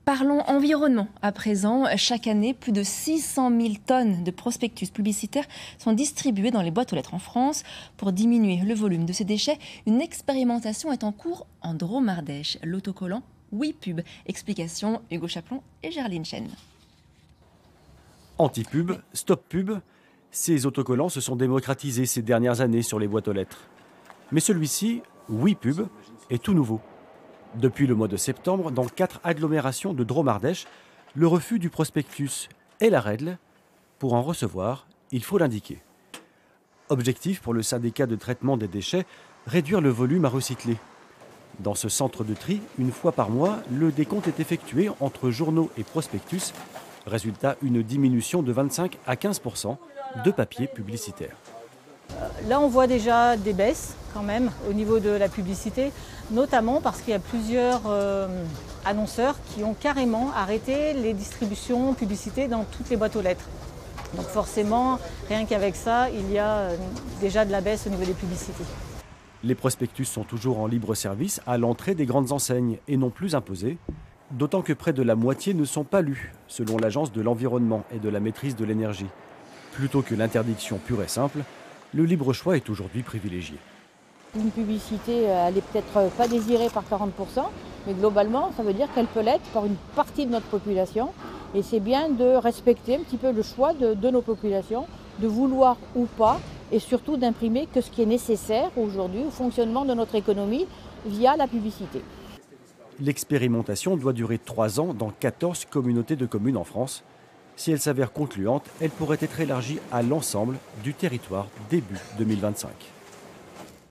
Parlons environnement à présent. Chaque année, plus de 600 000 tonnes de prospectus publicitaires sont distribués dans les boîtes aux lettres en France. Pour diminuer le volume de ces déchets, une expérimentation est en cours en Drôme-Ardèche. L'autocollant WePub. Explication Hugo Chaplon et Gerline Chen. Anti-pub, stop-pub, ces autocollants se sont démocratisés ces dernières années sur les boîtes aux lettres. Mais celui-ci, WePub, est tout nouveau. Depuis le mois de septembre, dans 4 agglomérations de Drôme-Ardèche, le refus du prospectus est la règle. Pour en recevoir, il faut l'indiquer. Objectif pour le syndicat de traitement des déchets, réduire le volume à recycler. Dans ce centre de tri, une fois par mois, le décompte est effectué entre journaux et prospectus. Résultat, une diminution de 25 à 15% de papier publicitaire. Là, on voit déjà des baisses quand même au niveau de la publicité, notamment parce qu'il y a plusieurs annonceurs qui ont carrément arrêté les distributions publicité dans toutes les boîtes aux lettres. Donc forcément, rien qu'avec ça, il y a déjà de la baisse au niveau des publicités. Les prospectus sont toujours en libre service à l'entrée des grandes enseignes et non plus imposés, d'autant que près de la moitié ne sont pas lus, selon l'Agence de l'environnement et de la maîtrise de l'énergie. Plutôt que l'interdiction pure et simple, le libre choix est aujourd'hui privilégié. Une publicité, elle n'est peut-être pas désirée par 40%, mais globalement, ça veut dire qu'elle peut l'être par une partie de notre population. Et c'est bien de respecter un petit peu le choix de nos populations, de vouloir ou pas, et surtout d'imprimer que ce qui est nécessaire aujourd'hui au fonctionnement de notre économie via la publicité. L'expérimentation doit durer 3 ans dans 14 communautés de communes en France. Si elle s'avère concluante, elle pourrait être élargie à l'ensemble du territoire début 2025.